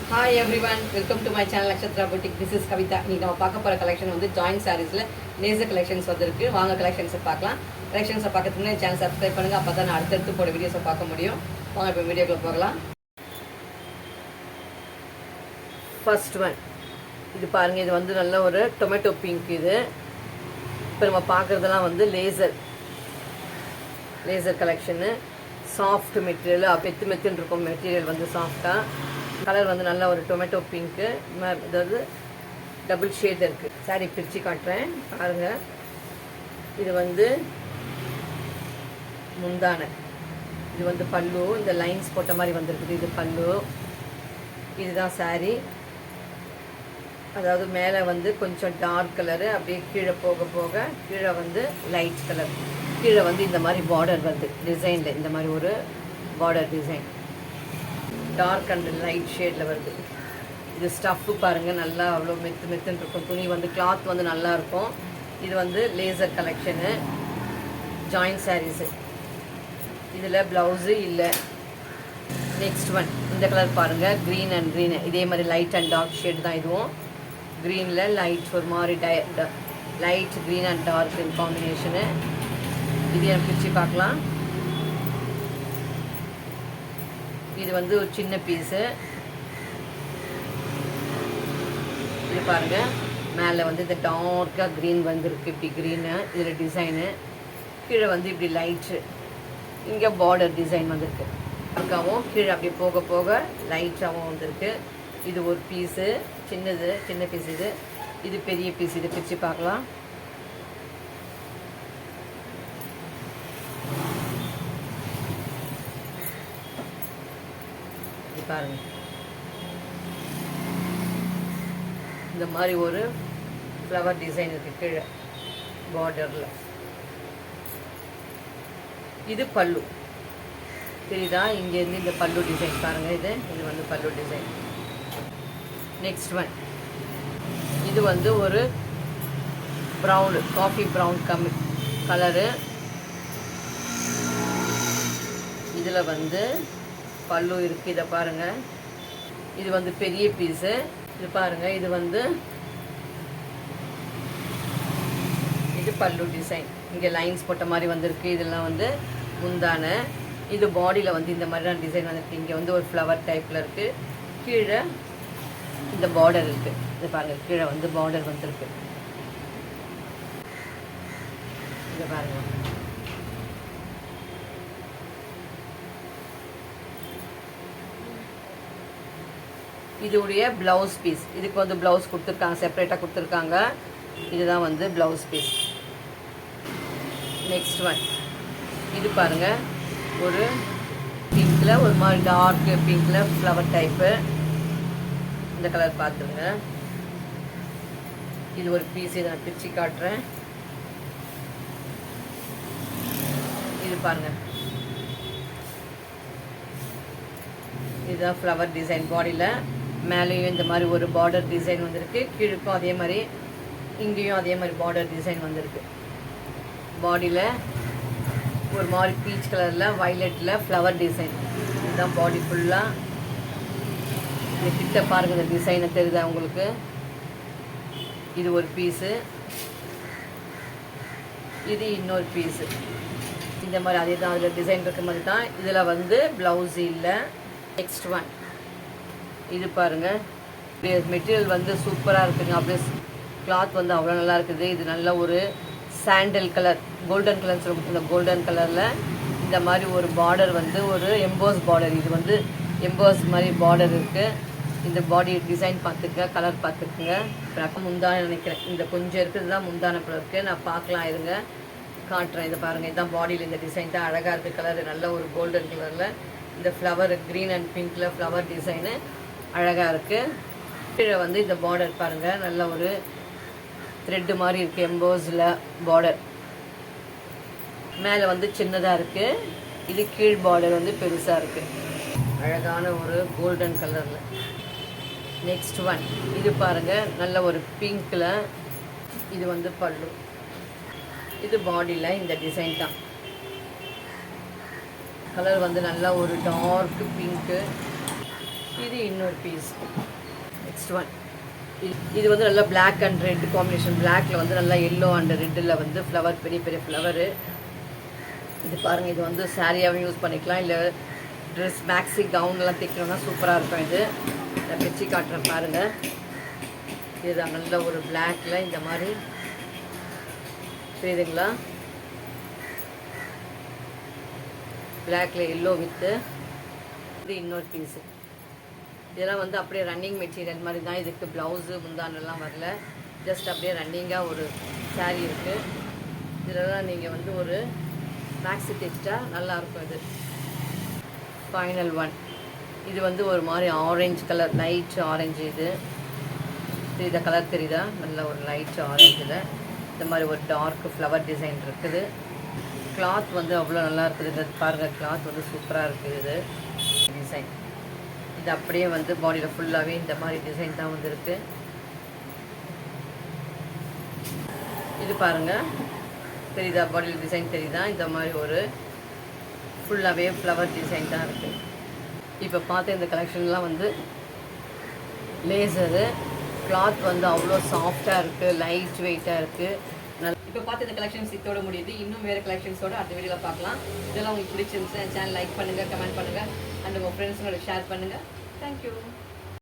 Hi everyone, welcome to my channel Nakshatra Boutique. This is Kavita. இன்னைக்கு நம்ம பார்க்க போற கலெக்ஷன் வந்து ஜாயிண்ட் சாரீஸ்ல லேசர் கலெக்ஷன்ஸ் வந்திருக்கு. வாங்க கலெக்ஷன்ஸை பார்க்கலாம். கலெக்ஷன்ஸை பார்க்கறதுக்கு முன்னாடி சேனல் சப்ஸ்கிரைப் பண்ணுங்க. அப்பதான் நான் அடுத்தடுத்து போட வீடியோஸை பார்க்க முடியும். வாங்க இப்போ வீடியோக்குள்ள போகலாம். ஃபர்ஸ்ட் ஒன் இது பாருங்க, இது வந்து நல்ல ஒரு டொமேட்டோ பிங்க். இது இப்போ நம்ம பார்க்குறதெல்லாம் வந்து லேசர் கலெக்ஷனு. சாஃப்ட் மெட்டீரியல், மெத்துன்னு இருக்கும் மெட்டீரியல் வந்து சாஃப்டாக. கலர் வந்து நல்ல ஒரு டொமேட்டோ பிங்க்கு, அதாவது டபுள் ஷேட் இருக்குது. சாரீ பிரித்து காட்டுறேன் பாருங்கள். இது வந்து முந்தானை, இது வந்து பல்லு, இந்த லைன்ஸ் போட்ட மாதிரி வந்திருக்குது. இது பல்லு, இதுதான் சாரீ. அதாவது மேலே வந்து கொஞ்சம் டார்க் கலரு, அப்படியே கீழே போக போக கீழே வந்து லைட் கலர். கீழே வந்து இந்த மாதிரி பார்டர் வருது டிசைனில், இந்த மாதிரி ஒரு border design dark and light ஷேடில் வருது. இது ஸ்டஃப்பு பாருங்கள், நல்லா அவ்வளோ மெத்துன்னு இருக்கும். துணி வந்து கிளாத் வந்து நல்லாயிருக்கும். இது வந்து லேசர் கலெக்ஷனு, ஜாயிண்ட் சாரீஸு. இதில் ப்ளவுஸு இல்லை. நெக்ஸ்ட் ஒன் இந்த கலர் பாருங்கள், க்ரீன் அண்ட் க்ரீனு. இதே மாதிரி லைட் அண்ட் டார்க் ஷேட் தான் இதுவும். க்ரீனில் லைட் ஒரு மாதிரி light green and dark combination. இது எனக்கு பிரித்து பார்க்கலாம். இது வந்து ஒரு சின்ன பீஸு. இது பாருங்கள், மேலே வந்து இந்த டார்க்காக க்ரீன் வந்துருக்கு, இப்படி க்ரீனு. இதில் டிசைனு கீழே வந்து இப்படி லைட்டு, இங்கே பார்டர் டிசைன் வந்திருக்கு. டார்க்காகவும் கீழே அப்படி போக போக லைட்டாகவும் வந்திருக்கு. இது ஒரு பீஸு, சின்ன பீஸ். இது பெரிய பீஸ். இது பிரித்து பார்க்கலாம். பாருங்க, இந்த மாதிரி ஒரு ஃப்ளவர் டிசைன் இருக்கு கீழே பார்டரில். இது பல்லு தெரியுதா? இங்கேருந்து இந்த பல்லு டிசைன் பாருங்கள். இது வந்து பல்லு டிசைன். நெக்ஸ்ட் ஒன் இது வந்து ஒரு ப்ரௌனு, காஃபி ப்ரௌன் கலரு. இதில் வந்து பல்லு இருக்குது. இதை பாருங்கள், இது வந்து பெரிய பீஸு. இது பாருங்கள், இது வந்து இது பல்லு டிசைன். இங்கே லைன்ஸ் போட்ட மாதிரி வந்திருக்கு. இதெல்லாம் வந்து முந்தானை. இது பாடியில் வந்து இந்த மாதிரிலாம் டிசைன் வந்திருக்கு. இங்கே வந்து ஒரு ஃப்ளவர் டைப்பில் இருக்குது. கீழே இந்த பார்டர் இருக்குது. இது பாருங்கள், கீழே வந்து பார்டர் வந்திருக்கு. இதை பாருங்கள், இதுடைய ப்ளவுஸ் பீஸ். இதுக்கு வந்து ப்ளவுஸ் கொடுத்துருக்காங்க, செப்பரேட்டாக கொடுத்துருக்காங்க. இதுதான் வந்து ப்ளவுஸ் பீஸ். நெக்ஸ்ட் ஒன் இது பாருங்கள், ஒரு பிங்க்கில், ஒரு மாதிரி டார்க் பிங்க்கில் ஃப்ளவர் டைப்பு. இந்த கலர் பார்த்துருங்க. இது ஒரு பீஸ். இதை நான் பிரித்து காட்டுறேன். இது பாருங்கள், இதுதான் ஃப்ளவர் டிசைன். பாடியில் மேலேயும் இந்த மாதிரி ஒரு பார்டர் டிசைன் வந்திருக்கு. கீழுக்கும் அதே மாதிரி, இங்கேயும் அதே மாதிரி பார்டர் டிசைன் வந்திருக்கு. பாடியில் ஒரு மாதிரி பீச் கலரில் வைலட்டில் ஃப்ளவர் டிசைன். இதுதான் பாடி ஃபுல்லாக. இது கிட்ட பாருங்கள், இந்த டிசைனை தெரியுதா உங்களுக்கு? இது ஒரு பீஸு, இது இன்னொரு பீஸு. இந்த மாதிரி அதே தான், அதில் டிசைன் இருக்கிற மாதிரி தான். இதில் வந்து ப்ளவுஸ் இல்லை. நெக்ஸ்ட் ஒன் இது பாருங்கள், மெட்டீரியல் வந்து சூப்பராக இருக்குங்க. அப்படியே கிளாத் வந்து அவ்வளோ நல்லா இருக்குது. இது நல்ல ஒரு சாண்டல் கலர், கோல்டன் கலர் சொல்லுவோம். இந்த கோல்டன் கலரில் இந்த மாதிரி ஒரு பார்டர் வந்து ஒரு எம்போஸ் பார்டர். இது வந்து எம்போஸ் மாதிரி பார்டர் இருக்குது. இந்த பாடி டிசைன் பார்த்துக்குங்க, கலர் பார்த்துக்குங்க. இப்போ முந்தான நினைக்கிறேன், இந்த கொஞ்சம் இருக்குது தான் முந்தான கலர் இருக்குது. நான் பார்க்கலாம், இருங்க காட்டுறேன். இதை பாருங்கள், இதுதான் பாடியில் இந்த டிசைன் தான் அழகாக இருக்குது. கலர் நல்ல ஒரு கோல்டன் கலரில் இந்த ஃப்ளவர் க்ரீன் அண்ட் பிங்க்கில் ஃப்ளவர் டிசைனு அழகாக இருக்குது. கீழே வந்து இந்த பார்டர் பாருங்கள், நல்ல ஒரு த்ரெட்டு மாதிரி இருக்குது, எம்போஸில் பார்டர். மேலே வந்து சின்னதாக இருக்குது. இது கீழ் பார்டர் வந்து பெருசாக இருக்குது, அழகான ஒரு கோல்டன் கலரில். நெக்ஸ்ட் ஒன் இது பாருங்கள், நல்ல ஒரு பிங்க்கில். இது வந்து பல்லு. இது பாடியில் இந்த டிசைன் தான். கலர் வந்து நல்லா ஒரு டார்க் பிங்க்கு. இது இன்னொரு பீஸ். Next one. இது வந்து நல்லா பிளாக் அண்ட் ரெட் காம்பினேஷன். பிளாக்ல வந்து நல்லா எல்லோ அண்ட் ரெட்டில் வந்து ஃப்ளவர், பெரிய பெரிய ஃப்ளவரு. இது பாருங்கள், இது வந்து சாரியாகவும் யூஸ் பண்ணிக்கலாம், இல்லை ட்ரெஸ் மேக்ஸி கவுன்லாம் தைக்கணும்னா சூப்பராக இருக்கும். இது நான் பிச்சு காட்டுறேன் பாருங்கள். இதுதான் நல்ல ஒரு பிளாக்ல இந்த மாதிரி தெரியுதுங்களா? பிளாக்ல எல்லோ வித்து. இது இன்னொரு பீஸு. இதெல்லாம் வந்து அப்படியே ரன்னிங் மெட்டீரியல் மாதிரி தான். இதுக்கு ப்ளவுஸு முந்தானெல்லாம் வரல, ஜஸ்ட் அப்படியே ரன்னிங்காக ஒரு சாரீ இருக்குது. இதெல்லாம் நீங்கள் வந்து ஒரு மேக்ஸி தைச்சிட்டா நல்லாயிருக்கும். இது ஃபைனல் ஒன். இது வந்து ஒரு மாதிரி ஆரஞ்சு கலர், லைட் ஆரஞ்சு. இது தெரியுதா? கலர் தெரியுதா? நல்ல ஒரு லைட் ஆரஞ்சில் இந்த மாதிரி ஒரு டார்க் ஃப்ளவர் டிசைன் இருக்குது. கிளாத் வந்து அவ்வளோ நல்லா இருக்குது. இது பாருங்கள், கிளாத் வந்து சூப்பராக இருக்குது. இது டிசைன் இது அப்படியே வந்து பாடியில் ஃபுல்லாகவே இந்த மாதிரி டிசைன் தான் வந்துருக்கு. இது பாருங்கள், தெரியுதா? பாடியில் டிசைன் தெரியுதா? இந்த மாதிரி ஒரு ஃபுல்லாகவே ஃப்ளவர் டிசைன் தான் இருக்குது. இப்போ பார்த்த இந்த கலெக்ஷன்லாம் வந்து லேசரு. கிளாத் வந்து அவ்வளோ சாஃப்டாக இருக்குது, லைட் வெயிட்டாக இருக்குது. இப்போ பார்த்து இந்த கலெக்ஷன்ஸ் இதோட முடியுது. இன்னும் வேறு கலெக்ஷன்ஸோட அடுத்த வீடியோவில் பார்க்கலாம். இதெல்லாம் உங்களுக்கு பிடிச்சிருந்துச்சு, சேனல் லைக் பண்ணுங்கள், கமெண்ட் பண்ணுங்கள், அண்ட் உங்கள் ஃப்ரெண்ட்ஸுங்களோட ஷேர் பண்ணுங்கள். தேங்க்யூ.